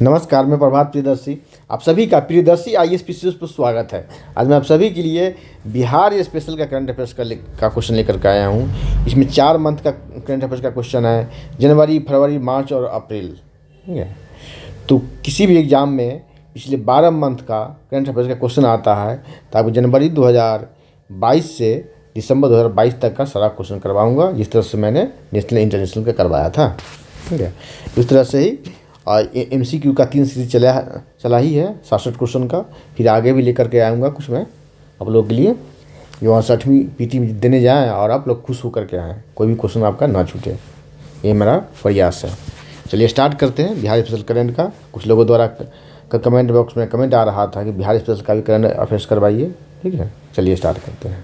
नमस्कार, मैं प्रभात प्रियदर्शी। आप सभी का प्रियदर्शी आईएएस पीसीएस पर स्वागत है। आज मैं आप सभी के लिए बिहार स्पेशल का करंट अफेयर्स का क्वेश्चन लेकर के आया हूँ। इसमें 4 मंथ का करंट अफेयर्स का क्वेश्चन है, जनवरी, फरवरी, मार्च और अप्रैल। ठीक है, तो किसी भी एग्ज़ाम में पिछले 12 मंथ का करंट अफेयर्स का क्वेश्चन आता है, तो आपको जनवरी 2022 से दिसंबर 2022 तक का सारा क्वेश्चन करवाऊँगा, जिस तरह से मैंने नेशनल इंटरनेशनल का करवाया था। ठीक है, इस तरह से ही MCQ का 3 सीरीज चला ही है 67 क्वेश्चन का। फिर आगे भी लेकर के आऊँगा कुछ मैं आप लोगों के लिए, जो 68वीं PT में देने जाएँ और आप लोग खुश होकर के आएँ, कोई भी क्वेश्चन आपका ना छूटे, ये मेरा प्रयास है। चलिए स्टार्ट करते हैं बिहार स्पेशल करंट का। कुछ लोगों द्वारा कमेंट बॉक्स में कमेंट आ रहा था कि बिहार स्पेशल का भी करंट अफेयर्स करवाइए। ठीक है, चलिए स्टार्ट करते हैं।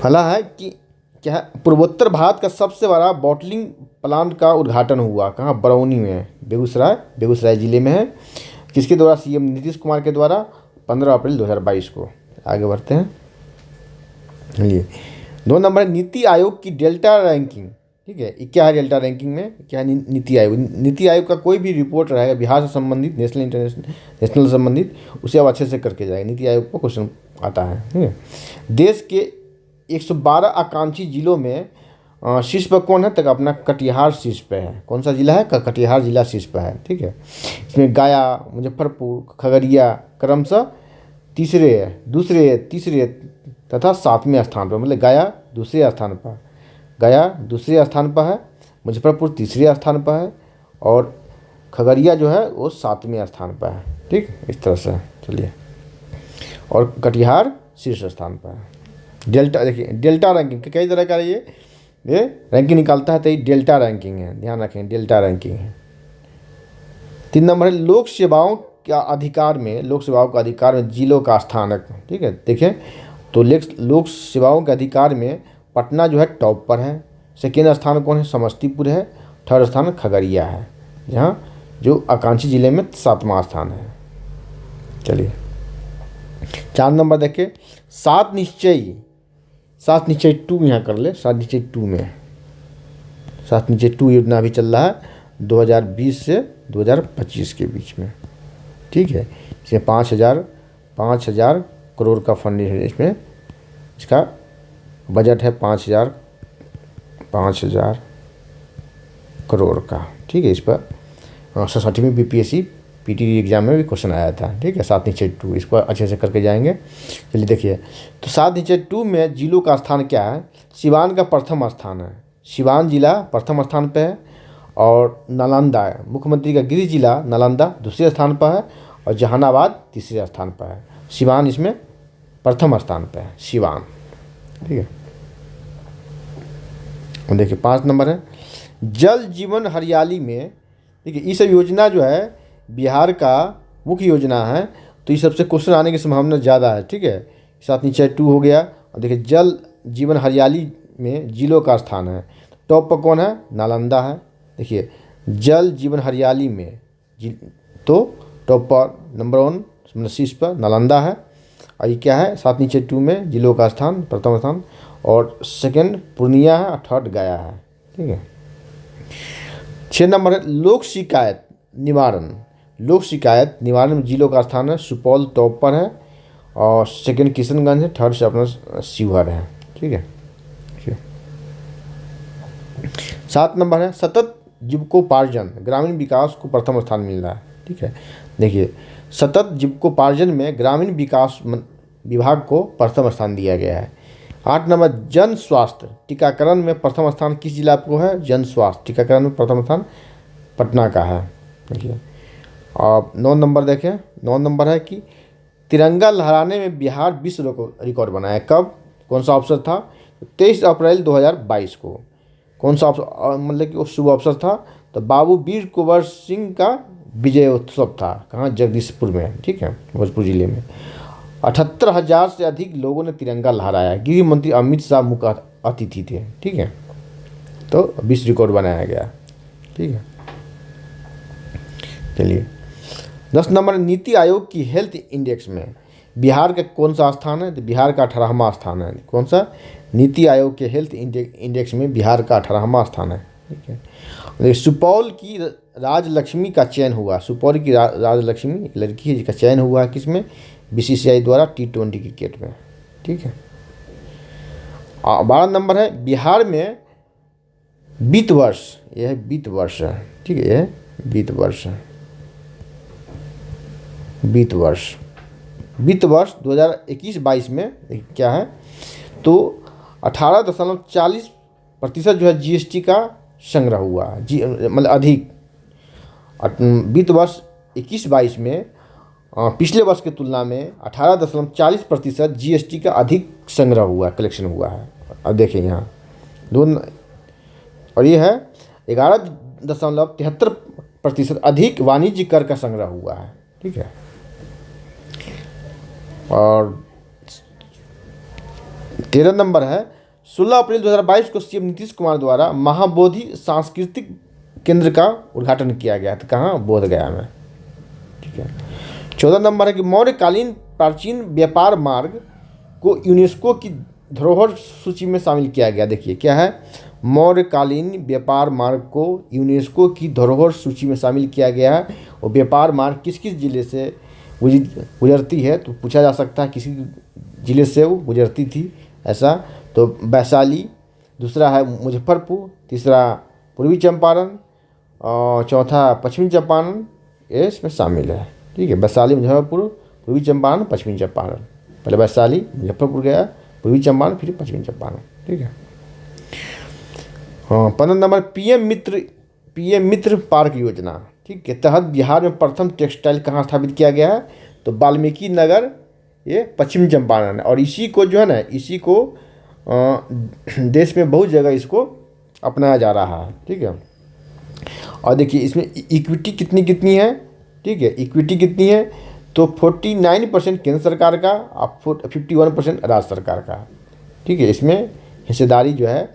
पहला है कि क्या है, पूर्वोत्तर भारत का सबसे बड़ा बॉटलिंग प्लांट का उद्घाटन हुआ कहाँ? बरौनी में, बेगूसराय ज़िले में है। किसके द्वारा? CM नीतीश कुमार के द्वारा 15 अप्रैल 2022 को। आगे बढ़ते हैं। चलिए 2 नंबर है नीति आयोग की डेल्टा रैंकिंग। ठीक है, ये क्या है डेल्टा रैंकिंग में? क्या है नीति आयोग? नीति आयोग का कोई भी रिपोर्ट रहेगा बिहार से संबंधित, नेशनल इंटरनेशनल संबंधित, उसे आप अच्छे से करके जाएंगे। नीति आयोग को क्वेश्चन आता है। ठीक है, देश के 112 आकांक्षी जिलों में शीर्ष पर कौन है? तक अपना कटिहार शीर्ष पे है। कौन सा जिला है? कटिहार जिला शीर्ष पे है। ठीक है, इसमें गया, मुजफ्फरपुर, खगड़िया क्रमशः तीसरे तथा 7वें स्थान पर, मतलब गया दूसरे स्थान पर है, मुजफ्फरपुर तीसरे स्थान पर है और खगड़िया जो है वो 7वें स्थान पर है। ठीक, इस तरह से चलिए, और कटिहार शीर्ष स्थान पर है। डेल्टा, देखिए डेल्टा रैंकिंग कई तरह का ये रैंकिंग निकालता है, तो ये डेल्टा रैंकिंग है, ध्यान रखें, डेल्टा रैंकिंग है। 3 नंबर है लोक सेवाओं का अधिकार में जिलों का स्थान है। ठीक है, देखें तो लोक सेवाओं के अधिकार में पटना जो है टॉप पर है। सेकेंड स्थान कौन है? समस्तीपुर है। थर्ड स्थान खगड़िया है, यहाँ जो आकांक्षी जिले में 7वां स्थान है। चलिए 4 नंबर देखिए, 7 निश्चय 2 यहाँ कर ले। 7 निश्चय 2 में 7 निश्चय 2 योजना अभी चल रहा है 2020 से 2025 के बीच में। ठीक है, इसमें 5,000 करोड़ का फंडिंग है। इसमें इसका बजट है 5,000 करोड़ का। ठीक है, इस पर 67वीं BPSC PT एग्जाम में भी क्वेश्चन आया था। ठीक है, 7 निश्चय 2, इसको अच्छे से करके जाएंगे। चलिए देखिए, तो 7 निश्चय 2 में जिलों का स्थान क्या है? सिवान का प्रथम स्थान है, सिवान जिला प्रथम स्थान पे है। और नालंदा है, मुख्यमंत्री का गृह जिला नालंदा दूसरे स्थान पर है और जहानाबाद तीसरे स्थान पर है। सिवान इसमें प्रथम स्थान पर है, सिवान। ठीक है, और देखिए 5 नंबर है जल जीवन हरियाली में। देखिए ये सब योजना जो है बिहार का मुख्य योजना है, तो ये सबसे क्वेश्चन आने की संभावना ज़्यादा है। ठीक है, 7 निश्चय 2 हो गया। और देखिए जल जीवन हरियाली में जिलों का स्थान है, टॉप पर कौन है? नालंदा है। देखिए जल जीवन हरियाली में तो टॉप पर नंबर 1 मतलब शीर्ष पर नालंदा है। और ये क्या है? 7 निश्चय 2 में जिलों का स्थान प्रथम स्थान, और सेकंड पूर्णिया है और थर्ड गया है। ठीक है, 6 नंबर है लोक शिकायत निवारण में जिलों का स्थान है, सुपौल टॉप पर है और सेकंड किशनगंज है, थर्ड से अपना शिवहर है। ठीक है, 7 नंबर है सतत जीविकोपार्जन ग्रामीण विकास को प्रथम स्थान मिल रहा है। ठीक है, देखिए सतत जीविकोपार्जन में ग्रामीण विकास विभाग को प्रथम स्थान दिया गया है। 8 नंबर जन स्वास्थ्य टीकाकरण में प्रथम स्थान किस जिला को है? जन स्वास्थ्य टीकाकरण में प्रथम स्थान पटना का है। देखिए, और 9 नंबर देखें, 9 नंबर है कि तिरंगा लहराने में बिहार विश्व रिकॉर्ड बनाया। कब? कौन सा अवसर था? 23 अप्रैल 2022 को। कौन सा अवसर, मतलब कि वो शुभ अवसर था? तो बाबू वीर कुंवर सिंह का विजय उत्सव था। कहाँ? जगदीशपुर में। ठीक है, भोजपुर जिले में 78,000 से अधिक लोगों ने तिरंगा लहराया। गृह मंत्री अमित शाह मुख्य अतिथि थे। ठीक है, तो विश्व रिकॉर्ड बनाया गया। ठीक है, चलिए 10 नंबर नीति आयोग की हेल्थ इंडेक्स में बिहार का कौन सा स्थान है? तो बिहार का 18वां स्थान है। कौन सा? नीति आयोग के हेल्थ इंडेक्स में बिहार का 18वां स्थान है। ठीक है। देखिए सुपौल की राजलक्ष्मी का चयन हुआ, सुपौल की राजलक्ष्मी एक लड़की है जिसका चयन हुआ है किसमें, बीसीसीआई द्वारा T20 क्रिकेट में। ठीक है। 12 नंबर है बिहार में वित्त वर्ष, यह है वित्त वर्ष है, ठीक है, यह वित्त वर्ष है, वित्त वर्ष 2021-22 में क्या है, तो 18.40% जो है जीएसटी का संग्रह हुआ, मतलब अधिक वित्त वर्ष 21-22 में पिछले वर्ष की तुलना में 18.40% जीएसटी का अधिक संग्रह हुआ, कलेक्शन हुआ है। अब देखें यहाँ और ये है 11.73% अधिक वाणिज्य कर का संग्रह हुआ है। ठीक है। और 13 नंबर है 16 अप्रैल 2022 को सीएम नीतीश कुमार द्वारा महाबोधि सांस्कृतिक केंद्र का उद्घाटन किया गया था, कहाँ, बोधगया में। ठीक है। 14 नंबर है कि मौर्यकालीन प्राचीन व्यापार मार्ग को यूनेस्को की धरोहर सूची में शामिल किया गया। देखिए क्या है, मौर्यकालीन व्यापार मार्ग को यूनेस्को की धरोहर सूची में शामिल किया गया है। और व्यापार मार्ग किस किस जिले से गुजरती है, तो पूछा जा सकता है किसी जिले से वो गुजरती थी, ऐसा तो वैशाली, दूसरा है मुजफ्फरपुर, तीसरा पूर्वी चंपारण और चौथा पश्चिमी चंपारण, ये इसमें शामिल है। ठीक है। वैशाली, मुजफ्फरपुर, पूर्वी चंपारण, पश्चिमी चंपारण, पहले वैशाली, मुजफ्फरपुर गया, पूर्वी चंपारण, फिर पश्चिमी चंपारण। ठीक है। हाँ, 15 नंबर पीएम मित्र पार्क योजना, ठीक है, तहत बिहार में प्रथम टेक्सटाइल कहाँ स्थापित किया गया है, तो वाल्मीकि नगर, ये पश्चिमी चंपारण है। और इसी को जो है ना, इसी को देश में बहुत जगह इसको अपनाया जा रहा है। ठीक है। और देखिए इसमें इक्विटी कितनी है, ठीक है, इक्विटी कितनी है, तो 49% केंद्र सरकार का और 51% राज्य सरकार का। ठीक है। इसमें हिस्सेदारी जो है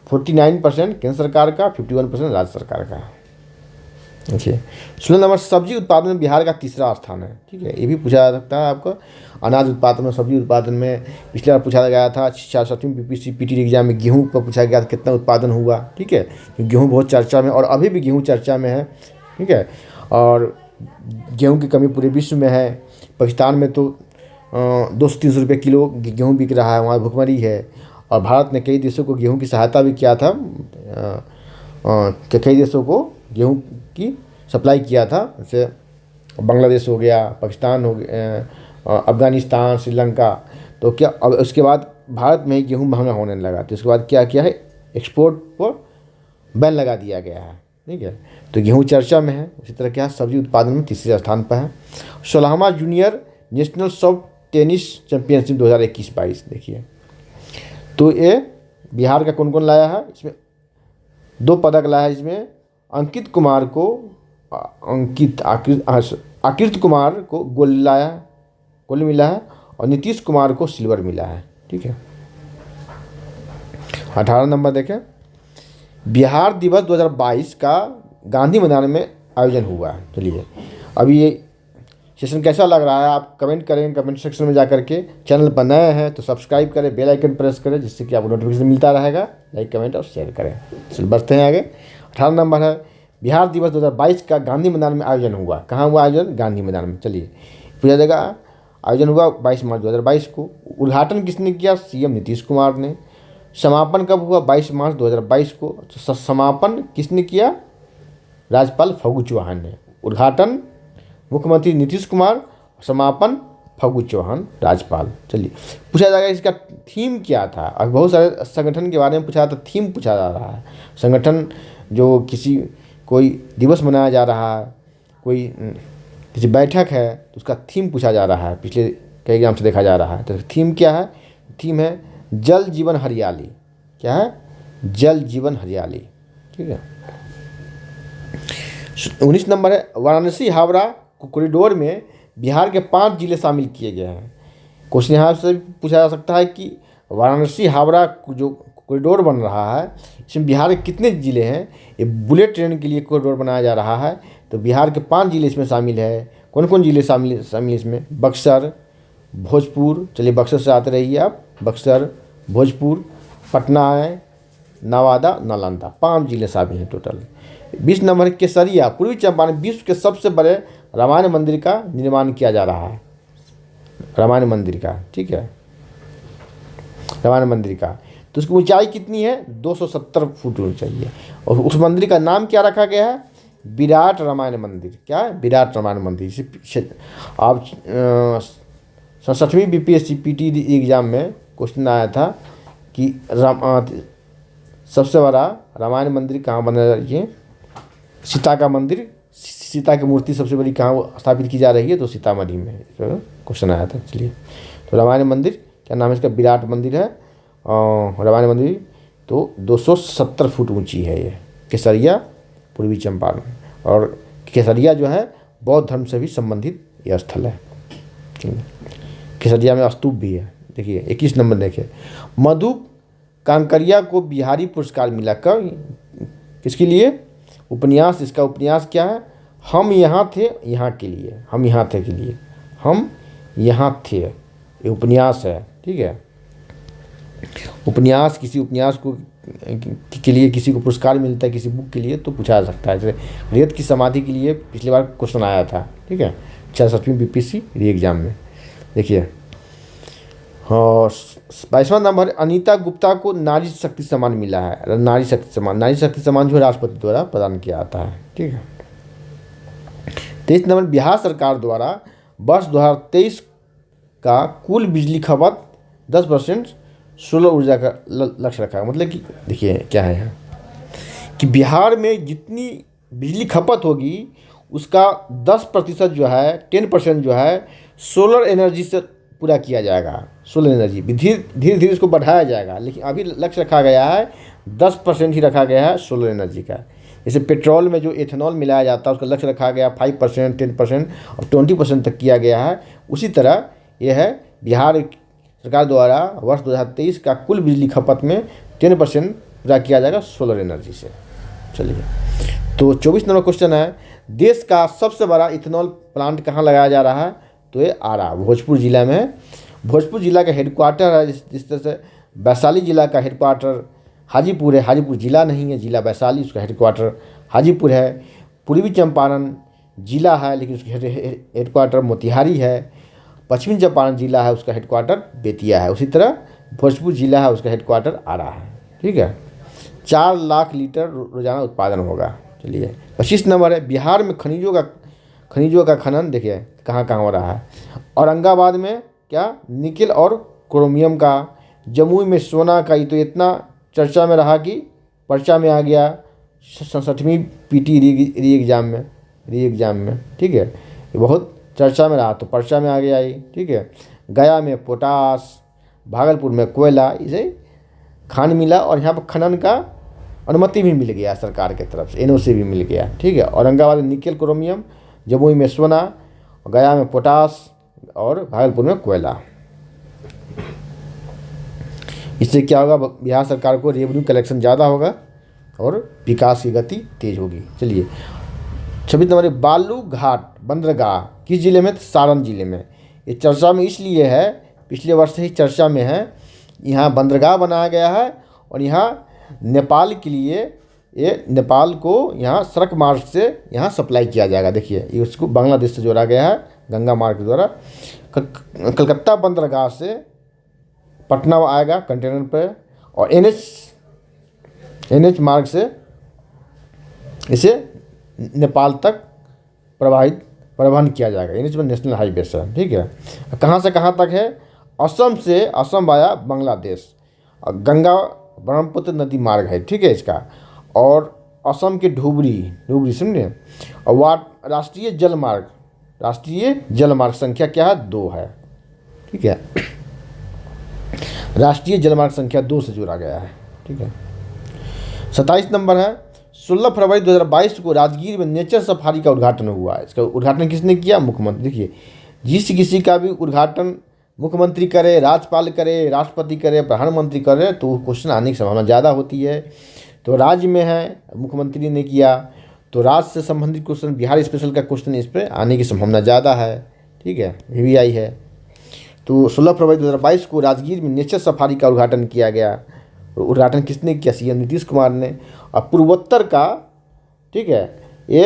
49% केंद्र सरकार का, 51% राज्य सरकार का। देखिए 16 नंबर सब्जी उत्पादन में बिहार का तीसरा स्थान है। ठीक है। ये भी पूछा जा सकता है आपको, अनाज उत्पादन में, सब्जी उत्पादन में पिछले बार पूछा गया था 7वीं बीपीएससी पीटी एग्जाम में, गेहूं पर पूछा गया था कितना उत्पादन हुआ। ठीक है। गेहूं बहुत चर्चा में, और अभी भी गेहूं चर्चा में है। ठीक है। और गेहूं की कमी पूरे विश्व में है। पाकिस्तान में तो 230 रुपये किलो गेहूँ बिक रहा है, वहाँ भुखमरी है। और भारत ने कई देशों को गेहूं की सहायता भी किया था, कई देशों को गेहूं की सप्लाई किया था, जैसे बांग्लादेश हो गया, पाकिस्तान हो गया, अफ़गानिस्तान, श्रीलंका। तो क्या अब उसके बाद भारत में ही गेहूं महंगा होने लगा, तो उसके बाद क्या किया है, एक्सपोर्ट पर बैन लगा दिया गया है। ठीक है। तो गेहूं चर्चा में है। उसी तरह क्या, सब्जी उत्पादन में तीसरे स्थान पर है। 16वां junior national soft tennis championship 2021-22 देखिए, तो ये बिहार का कौन कौन लाया है, इसमें 2 पदक लाया है। इसमें आकृत कुमार को गोल्ड मिला है, और नीतीश कुमार को सिल्वर मिला है। ठीक है। 18 नंबर देखें, बिहार दिवस 2022 का गांधी मैदान में आयोजन हुआ है। चलिए अभी ये सेशन कैसा लग रहा है आप कमेंट करें, कमेंट सेक्शन में जा करके। चैनल पर नए हैं तो सब्सक्राइब करें, बेल आइकन प्रेस करें, जिससे कि आपको नोटिफिकेशन मिलता रहेगा। लाइक, कमेंट और शेयर करें। चलिए बढ़ते हैं आगे। 18 नंबर है बिहार दिवस 2022 का गांधी मैदान में आयोजन हुआ। कहाँ हुआ आयोजन, गांधी मैदान में। चलिए पूछा जाएगा, आयोजन हुआ 22 मार्च 2022 को। उद्घाटन किसने किया, सीएम नीतीश कुमार ने। समापन कब हुआ, 22 मार्च 2022 को। तो समापन किसने किया, राज्यपाल फागू चौहान ने। उद्घाटन मुख्यमंत्री नीतीश कुमार, समापन फागू चौहान राज्यपाल। चलिए पूछा जाएगा इसका थीम क्या था। अब बहुत सारे संगठन के बारे में पूछा था, थीम पूछा जा रहा है। संगठन जो कोई दिवस मनाया जा रहा है, कोई किसी बैठक है, तो उसका थीम पूछा जा रहा है। पिछले कई एग्जाम से देखा जा रहा है। तो थीम क्या है, थीम है जल जीवन हरियाली। क्या है, जल जीवन हरियाली। ठीक है। 19 नंबर है वाराणसी हावड़ा कॉरिडोर में बिहार के 5 जिले शामिल किए गए हैं। क्वेश्चन यहाँ से पूछा जा सकता है कि वाराणसी हावड़ा जो कॉरिडोर बन रहा है, इसमें बिहार के कितने ज़िले हैं। ये बुलेट ट्रेन के लिए कॉरिडोर बनाया जा रहा है, तो बिहार के 5 जिले इसमें शामिल है। कौन कौन जिले शामिल इसमें, बक्सर, भोजपुर। चलिए बक्सर से आते रहिए आप, बक्सर, भोजपुर, पटना है, नवादा, नालंदा, 5 जिले शामिल हैं टोटल। 20 नंबर केसरिया, पूर्वी चंपारण विश्व के सबसे बड़े रामायण मंदिर का निर्माण किया जा रहा है, रामायण मंदिर का, ठीक है, रामायण मंदिर का। तो उसकी ऊंचाई कितनी है? 270 फुट ऊंचाई है। और उस मंदिर का नाम क्या रखा गया है? विराट रामायण मंदिर। क्या है? विराट रामायण मंदिर। आप 67वीं बीपीएससी पीटी एग्जाम में क्वेश्चन आया था कि सबसे बड़ा रामायण मंदिर कहाँ बना रही है? सीता का मंदिर, सीता की मूर्ति सबसे बड़ी कहाँ स्थापित की जा रही है? तो सीतामढ़ी में क्वेश्चन आया था। चलिए, तो रामायण मंदिर क्या नाम है इसका? विराट मंदिर है। रामायण मंदिर तो 270 फुट ऊंची है ये। केसरिया, पूर्वी चंपारण। और केसरिया जो है बौद्ध धर्म से भी संबंधित यह स्थल है। केसरिया में स्तूप भी है। देखिए 21 नंबर देखिए, मधु कांकरिया को बिहारी पुरस्कार मिला। कब? किसके लिए? उपन्यास। इसका उपन्यास क्या है? हम यहाँ थे यहाँ के लिए, हम यहाँ थे के लिए, हम यहाँ थे, ये उपन्यास है। ठीक है, उपन्यास, किसी उपन्यास को के लिए किसी को पुरस्कार मिलता है, किसी बुक के लिए, तो पूछा जा सकता है। जैसे रेत की समाधि के लिए पिछली बार क्वेश्चन आया था। ठीक है, 66वीं बीपीएससी री एग्जाम में। देखिए, और 22वां नंबर, अनीता गुप्ता को नारी शक्ति सम्मान मिला है। नारी शक्ति सम्मान, नारी शक्ति सम्मान जो है राष्ट्रपति द्वारा प्रदान किया जाता है। ठीक है। 23 नंबर, बिहार सरकार द्वारा वर्ष 2023 का कुल बिजली खपत 10% सोलर ऊर्जा का लक्ष्य रखा है। मतलब कि देखिए क्या है यहाँ कि बिहार में जितनी बिजली खपत होगी उसका 10% जो है, 10% जो है सोलर एनर्जी से पूरा किया जाएगा। सोलर एनर्जी धीरे धीरे इसको बढ़ाया जाएगा, लेकिन अभी लक्ष्य रखा गया है 10% ही रखा गया है सोलर एनर्जी का। जैसे पेट्रोल में जो एथेनॉल मिलाया जाता है उसका लक्ष्य रखा गया 5%, 10% और 20% तक किया गया है। उसी तरह यह है बिहार सरकार द्वारा वर्ष 2023 का कुल बिजली खपत में 10% पूरा किया जाएगा सोलर एनर्जी से। चलिए, तो 24 नंबर क्वेश्चन है, देश का सबसे बड़ा इथेनॉल प्लांट कहाँ लगाया जा रहा है? तो ये आरा, भोजपुर जिला में है। भोजपुर जिला का हेडक्वार्टर है। जिस तरह से वैशाली जिला का हेडक्वार्टर हाजीपुर है, हाजीपुर जिला नहीं है, जिला वैशाली, उसका हेडक्वार्टर हाजीपुर है। पूर्वी चंपारण जिला है लेकिन उसका हेडक्वार्टर मोतिहारी है। पश्चिमी चंपारण जिला है, उसका हेडक्वार्टर बेतिया है। उसी तरह भोजपुर जिला है, उसका हेडक्वार्टर आरा है। ठीक है, 4 लाख लीटर रोजाना उत्पादन होगा। चलिए, 25 नंबर है, बिहार में खनिजों का खनन देखिए कहाँ कहाँ हो रहा है। औरंगाबाद में क्या? निकेल और क्रोमियम का। जमुई में सोना का। ये तो इतना चर्चा में रहा कि पर्चा में आ गया 67वीं पीटी री एग्जाम में। ठीक है, ये बहुत चर्चा में रहा तो पर्चा में आ गया ये। ठीक है, गया में पोटास, भागलपुर में कोयला, इसे खान मिला और यहाँ पर खनन का अनुमति भी मिल गया सरकार की तरफ से, एनओसी भी मिल गया। ठीक है, औरंगाबाद में निकेल क्रोमियम, जमुई में सोना, गया में पोटास और भागलपुर में कोयला। इससे क्या होगा? बिहार सरकार को रेवेन्यू कलेक्शन ज़्यादा होगा और विकास की गति तेज होगी। चलिए, 26 नंबर, बालू घाट बंदरगाह किस जिले में? सारण जिले में। ये चर्चा में इसलिए है, पिछले वर्ष से ही चर्चा में है। यहाँ बंदरगाह बनाया गया है और यहाँ नेपाल के लिए, ये नेपाल को यहाँ सड़क मार्ग से यहाँ सप्लाई किया जाएगा। देखिए, ये उसको बांग्लादेश से जोड़ा गया है गंगा मार्ग के द्वारा। कलकत्ता बंदरगाह से पटना आएगा कंटेनर पर और एनएच मार्ग से इसे नेपाल तक परिवहन किया जाएगा। एनएच में नेशनल हाईवे से। ठीक है, कहाँ से कहाँ तक है? असम से, असम वाया बांग्लादेश, गंगा ब्रह्मपुत्र नदी मार्ग है। ठीक है इसका, और असम के धुबरी समझे। और राष्ट्रीय जल मार्ग संख्या क्या है? 2 है। ठीक है, राष्ट्रीय जलमार्ग संख्या 2 से जोड़ा गया है। ठीक है, 27 नंबर है, 16 फरवरी 2022 को राजगीर में नेचर सफारी का उद्घाटन हुआ। इसका उद्घाटन किसने किया? मुख्यमंत्री। देखिए, जिस किसी का भी उद्घाटन मुख्यमंत्री करे, राज्यपाल करे, राष्ट्रपति करे, प्रधानमंत्री करे तो क्वेश्चन आने की संभावना ज़्यादा होती है। तो राज्य में है, मुख्यमंत्री ने किया, तो राज्य से संबंधित क्वेश्चन, बिहार स्पेशल का क्वेश्चन इस पर आने की संभावना ज़्यादा है। ठीक है, VVI है। तो 16 फरवरी 2022 को राजगीर में नेचर सफारी का उद्घाटन किया गया उद्घाटन किसने किया? सीएम नीतीश कुमार ने। और पूर्वोत्तर का, ठीक है, ये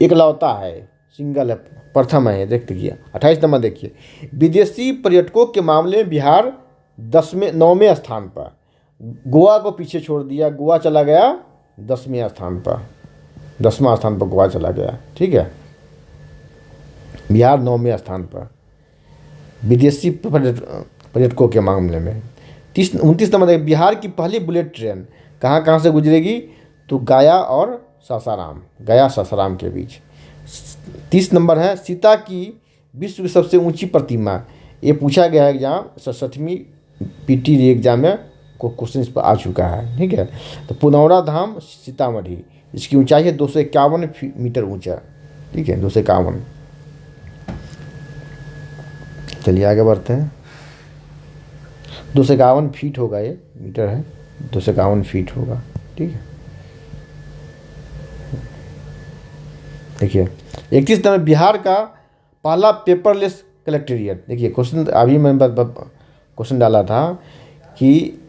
एकलौता है, सिंगल है, प्रथम है, देख देखिए। 28 नंबर देखिए, विदेशी पर्यटकों के मामले में बिहार 9वें स्थान पर, गोवा को पीछे छोड़ दिया, गोवा चला गया 10वें स्थान पर, 10वां स्थान पर गोवा चला गया, ठीक है। बिहार 9वें स्थान पर विदेशी पर्यटकों के मामले में। 29 नंबर देखिए, बिहार की पहली बुलेट ट्रेन कहाँ कहाँ से गुजरेगी? तो गया और सासाराम, गया सासाराम के बीच। 30 नंबर है, सीता की विश्व की सबसे ऊंची प्रतिमा, ये पूछा गया है एग्जाम 67वीं पीटी एग्जाम में, क्वेश्चन इस पर आ चुका है, ठीक है। तो पुनौरा धाम सीतामढ़ी, इसकी ऊंचाई है 251 मीटर ऊंचा, ठीक है, 251। चलिए आगे बढ़ते हैं। 251 फीट होगा, ये मीटर है, 251 फीट होगा, ठीक है। देखिए 31 नंबर, बिहार का पहला पेपरलेस कलेक्टेरिएट। देखिए क्वेश्चन अभी मैंने क्वेश्चन डाला था कि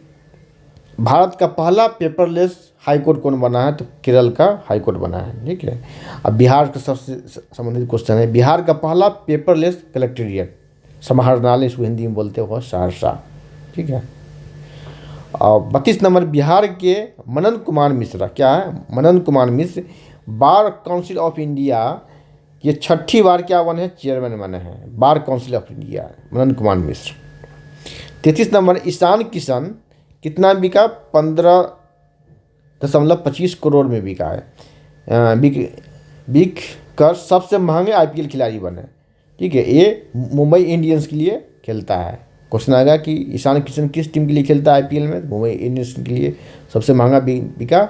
भारत का पहला पेपरलेस हाईकोर्ट कौन बना है? तो केरल का हाईकोर्ट बना है, ठीक है। अब बिहार के सबसे संबंधित क्वेश्चन है, बिहार का पहला पेपरलेस कलेक्टेरिएट, समाहरणालय इसको हिंदी में बोलते हो, सहरसा, ठीक है। और 32 नंबर, बिहार के मनन कुमार मिश्रा, क्या है? Manan Kumar Mishra bar council of India ये 6ठी बार क्या बने हैं? चेयरमैन बने हैं bar council of India, Manan Kumar Mishra. 33 number, Ishan Kishan कितना बिका? 15.25 करोड़ में बिका है, बिक कर सबसे महंगे आईपीएल खिलाड़ी बने, ठीक है। ये मुंबई इंडियंस के लिए खेलता है। क्वेश्चन आएगा कि ईशान किशन किस टीम के लिए खेलता है आईपीएल में? मुंबई इंडियंस के लिए सबसे महंगा बिका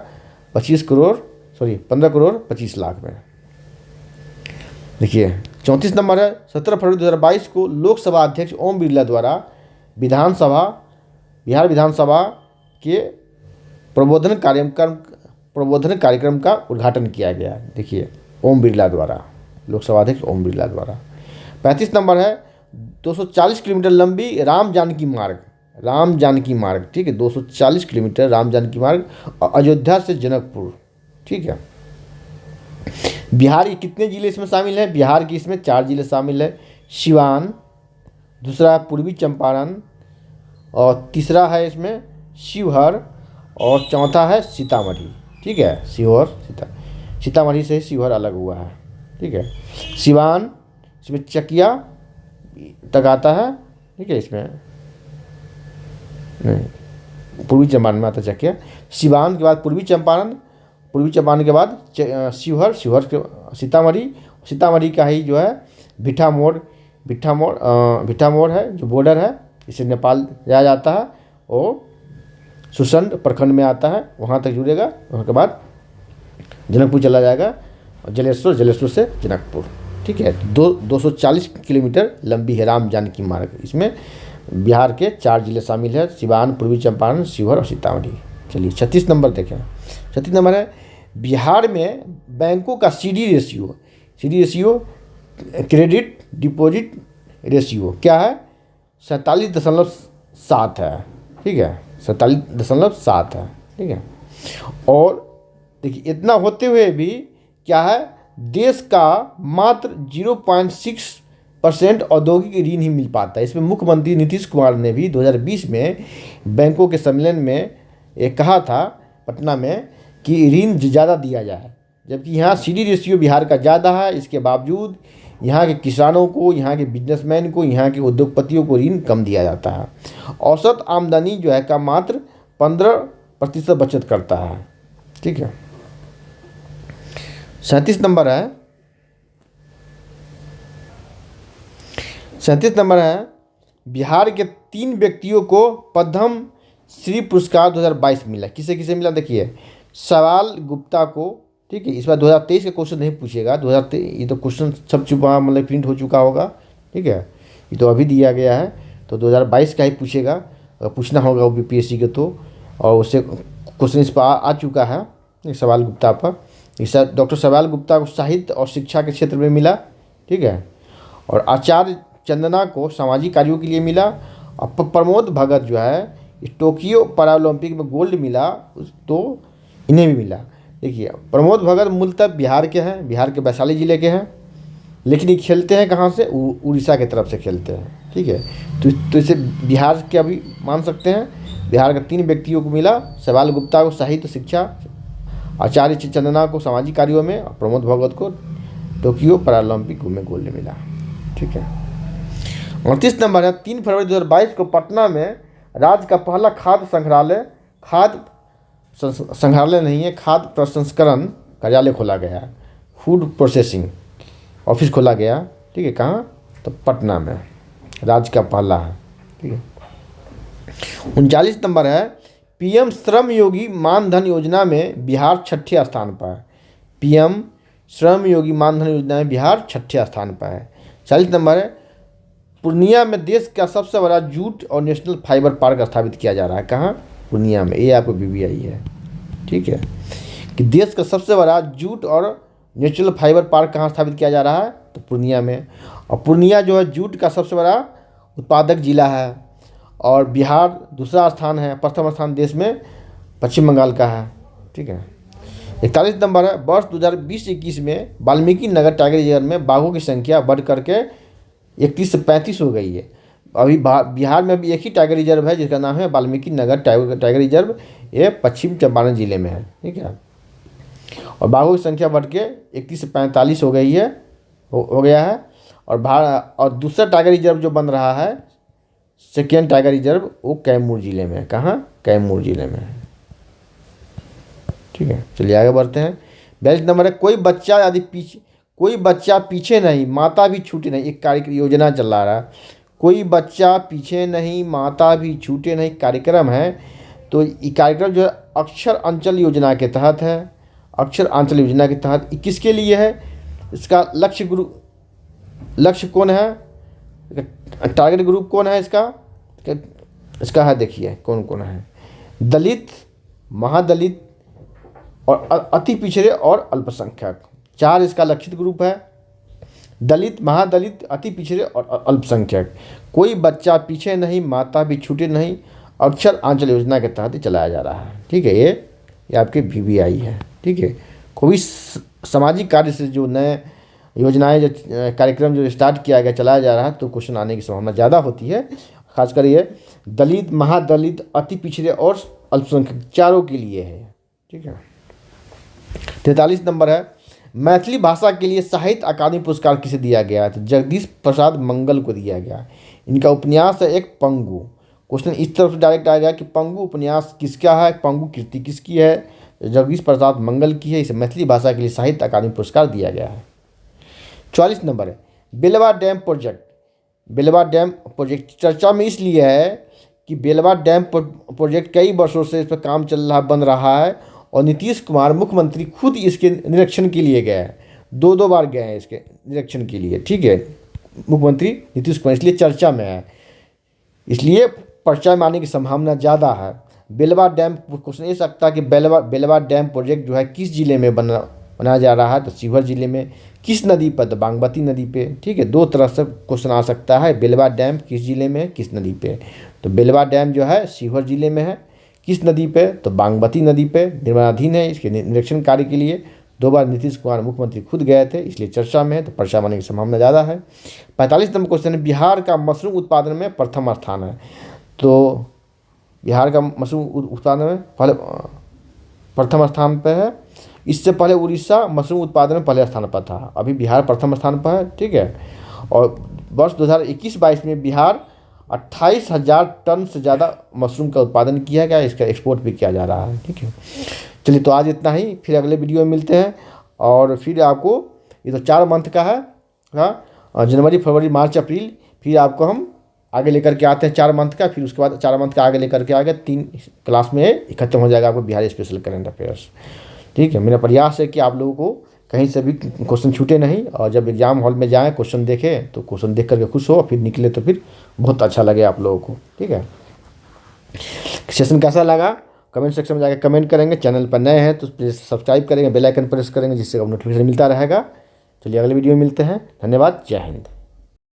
15 करोड़ 25 लाख में। देखिए 34 नंबर है, 17 फरवरी 2022 को लोकसभा अध्यक्ष ओम बिरला द्वारा बिहार विधानसभा के प्रबोधन कार्यक्रम का उद्घाटन किया गया। देखिए ओम बिरला द्वारा, लोकसभा अध्यक्ष ओम बिरला द्वारा। 35 नंबर है, 240 किलोमीटर लंबी राम जानकी मार्ग, ठीक है, 240 किलोमीटर राम जानकी मार्ग, अयोध्या से जनकपुर, ठीक है। बिहार के कितने जिले इसमें शामिल हैं? बिहार की इसमें 4 जिले शामिल है, सिवान, दूसरा पूर्वी चंपारण, और तीसरा है इसमें शिवहर, और चौथा है सीतामढ़ी, ठीक है। सीतामढ़ी से शिवहर अलग हुआ है, ठीक है। सिवान इसमें चकिया तक आता है, ठीक है, इसमें पूर्वी चंपारण में आता है चकिया। सिवान के बाद पूर्वी चंपारण के बाद शिवहर के सीतामढ़ी का ही जो है भिट्ठा मोड़ है, जो बॉर्डर है, इसे नेपाल जाया जाता है, और सुसंड प्रखंड में आता है, वहाँ तक जुड़ेगा। उसके बाद जनकपुर चला जाएगा, और जलेश्वर से जनकपुर, ठीक है। 240 किलोमीटर लंबी है राम जानकी मार्ग। इसमें बिहार के 4 जिले शामिल है, सिवान, पूर्वी चंपारण, शिवहर और सीतामढ़ी। चलिए 36 नंबर देखें। 36 नंबर है, बिहार में बैंकों का CD ratio credit deposit ratio क्या है? 47.7 है, ठीक है, 47.7 है, ठीक है। और देखिए इतना होते हुए भी क्या है, देश का मात्र 0.6% औद्योगिक ऋण ही मिल पाता है। इसमें मुख्यमंत्री नीतीश कुमार ने भी 2020 में बैंकों के सम्मेलन में ये कहा था पटना में कि ऋण ज़्यादा दिया जाए, जबकि यहाँ सीडी रेशियो बिहार का ज़्यादा है। इसके बावजूद यहाँ के किसानों को, यहाँ के बिजनेसमैन को, यहाँ के उद्योगपतियों को ऋण कम दिया जाता है। औसत आमदनी जो है का मात्र 15% बचत करता है, ठीक है। 37 नंबर है, 37 नंबर है, बिहार के 3 व्यक्तियों को पद्म श्री पुरस्कार 2022 मिला। किसे किसे मिला? देखिए सवाल गुप्ता को, ठीक है। इस बार 2023 का क्वेश्चन नहीं पूछेगा, 2023 ये तो क्वेश्चन छप चुका, मतलब प्रिंट हो चुका होगा, ठीक है, ये तो अभी दिया गया है, तो 2022 का ही पूछेगा, पूछना होगा वो बीपीएससी के तो, और उससे क्वेश्चन इस पर आ चुका है सवाल गुप्ता पर। इस डॉक्टर सवाल गुप्ता को साहित्य और शिक्षा के क्षेत्र में मिला, ठीक है, और आचार्य चंदना को सामाजिक कार्यों के लिए मिला, और प्रमोद भगत जो है टोक्यो पैरालंपिक में गोल्ड मिला तो इन्हें भी मिला। देखिए प्रमोद भगत मूलतः बिहार के हैं, बिहार के वैशाली ज़िले के हैं, लेकिन ये खेलते हैं कहाँ से, उड़ीसा की तरफ से खेलते हैं। ठीक है, तो इसे बिहार के अभी मान सकते हैं। बिहार के 3 व्यक्तियों को मिला, सवाल गुप्ता को साहित्य शिक्षा, आचार्य चंदना को सामाजिक कार्यों में और प्रमोद भगत को टोक्यो पैरालंपिक में गोल्ड मिला। ठीक है, 29 नंबर है 3 फरवरी 2022 को पटना में राज्य का पहला खाद्य संग्रहालय नहीं है, खाद्य प्रसंस्करण कार्यालय खोला गया, फूड प्रोसेसिंग ऑफिस खोला गया। ठीक है, कहाँ, तो पटना में, राज्य का पहला है। ठीक है, 39 नंबर है पीएम श्रम योगी मानधन योजना में बिहार 6ठे स्थान पर है। पीएम श्रम योगी मानधन योजना में बिहार 6ठे स्थान पर है। 40 नंबर है पूर्णिया में देश का सबसे बड़ा जूट और नेशनल फाइबर पार्क स्थापित किया जा रहा है। कहाँ, पूर्णिया में, ये आपको BBI है। ठीक है, कि देश का सबसे बड़ा जूट और नेचुरल फाइबर पार्क कहाँ स्थापित किया जा रहा है, तो पूर्णिया में। और पूर्णिया जो है जूट का सबसे बड़ा उत्पादक जिला है। और बिहार दूसरा स्थान है, प्रथम स्थान देश में पश्चिम बंगाल का है। ठीक है, 41 नंबर है वर्ष 2020-21 में वाल्मीकि नगर टाइगर रिजर्व में बाघों की संख्या बढ़ करके 31 से 35 हो गई है। अभी बिहार में भी एक ही टाइगर रिजर्व है जिसका नाम है वाल्मीकि नगर टाइगर रिजर्व, ये पश्चिम चंपारण जिले में है। ठीक है, और बाघों की संख्या बढ़ के 31 से 45 हो गई है, हो गया है। और दूसरा टाइगर रिजर्व जो बन रहा है, सेकेंड टाइगर रिजर्व, वो कैमूर जिले में है। कहाँ, कैमूर जिले में है। ठीक है, चलिए आगे बढ़ते हैं। 42 नंबर है कोई बच्चा पीछे नहीं, माता भी छूटे नहीं, एक कार्यक्रम योजना चला रहा है। कोई बच्चा पीछे नहीं, माता भी छूटे नहीं कार्यक्रम है। तो ये कार्यक्रम जो है अक्षर अंचल योजना के तहत है। अक्षर अंचल योजना के तहत किसके लिए है, इसका लक्ष्य कौन है, टारगेट ग्रुप कौन है इसका है, देखिए कौन कौन है, दलित, महादलित और अति पिछड़े और अल्पसंख्यक। 4 इसका लक्षित ग्रुप है, दलित, महादलित, अति पिछड़े और अल्पसंख्यक। कोई बच्चा पीछे नहीं, माता भी छूटे नहीं, अक्षर आंचल योजना के तहत ही चलाया जा रहा है। ठीक है, ये आपके BBI है। ठीक है, कोई सामाजिक कार्य से जो नए योजनाएं जो कार्यक्रम जो स्टार्ट किया गया, चलाया जा रहा है, तो क्वेश्चन आने की संभावना ज़्यादा होती है। खासकर ये दलित, महादलित, अति पिछड़े और अल्पसंख्यक चारों के लिए है। ठीक है, 43 नंबर है मैथिली भाषा के लिए साहित्य अकादमी पुरस्कार किसे दिया गया है, तो जगदीश प्रसाद मंगल को दिया गया। इनका उपन्यास है एक पंगु। क्वेश्चन इस तरफ से डायरेक्ट आ गया कि पंगु उपन्यास किसका है, पंगु कृति किसकी है, जगदीश प्रसाद मंगल की है। इसे मैथिली भाषा के लिए साहित्य अकादमी पुरस्कार दिया गया है। 44 नंबर है Belwa dam project. Belwa dam project चर्चा में इसलिए है कि बेलवा डैम प्रोजेक्ट कई वर्षों से इस पर काम चल रहा, बन रहा है, और नीतीश कुमार मुख्यमंत्री खुद इसके निरीक्षण के लिए गए हैं। 2 बार गए हैं इसके निरीक्षण के लिए। ठीक है, मुख्यमंत्री नीतीश कुमार, इसलिए चर्चा में है, इसलिए पर्चा में आने की संभावना ज़्यादा है। बेलवा डैम, क्वेश्चन ये सकता है कि बेलवा डैम प्रोजेक्ट जो है किस जिले में बनाया जा रहा है, तो शिवहर जिले में। किस नदी पर, तो बागमती नदी पे। ठीक है, 2 तरह से क्वेश्चन आ सकता है, बेलवा डैम किस जिले में है, किस नदी पे। तो बेलवा डैम जो है शिवहर जिले में है, किस नदी पे, तो बागमती नदी पे निर्माणाधीन है। इसके निरीक्षण कार्य के लिए 2 बार नीतीश कुमार मुख्यमंत्री खुद गए थे, इसलिए चर्चा में है, तो पर्चा बनने की संभावना ज़्यादा है। 45 नंबर क्वेश्चन है बिहार का मशरूम उत्पादन में प्रथम स्थान है। तो बिहार का मशरूम उत्पादन में पहले प्रथम स्थान पर है। इससे पहले उड़ीसा मशरूम उत्पादन में पहले स्थान पर था, अभी बिहार प्रथम स्थान पर है। ठीक है, और वर्ष 2021-22 में बिहार 28,000 टन से ज़्यादा मशरूम का उत्पादन किया गया, इसका एक्सपोर्ट भी किया जा रहा है। ठीक है, चलिए तो आज इतना ही, फिर अगले वीडियो में मिलते हैं। और फिर आपको ये तो 4 मंथ का है, हाँ, जनवरी, फरवरी, मार्च, अप्रैल, फिर आपको हम आगे लेकर के आते हैं 4 मंथ का, फिर उसके बाद 4 मंथ का आगे लेकर के आगे 3 क्लास में खत्म हो जाएगा आपको बिहार स्पेशल करंट अफेयर्स। ठीक है, मेरा प्रयास है कि आप लोगों को कहीं से भी क्वेश्चन छूटे नहीं, और जब एग्जाम हॉल में जाएं क्वेश्चन देखें तो क्वेश्चन देख करके खुश हो, फिर निकले तो फिर बहुत अच्छा लगे आप लोगों को। ठीक है, सेशन कैसा लगा कमेंट सेक्शन में जाकर कमेंट करेंगे। चैनल पर नए हैं तो प्लीज़ सब्सक्राइब करेंगे, बेल आइकन प्रेस करेंगे, जिससे नोटिफिकेशन मिलता रहेगा। चलिए अगले वीडियो में मिलते हैं, धन्यवाद, जय हिंद।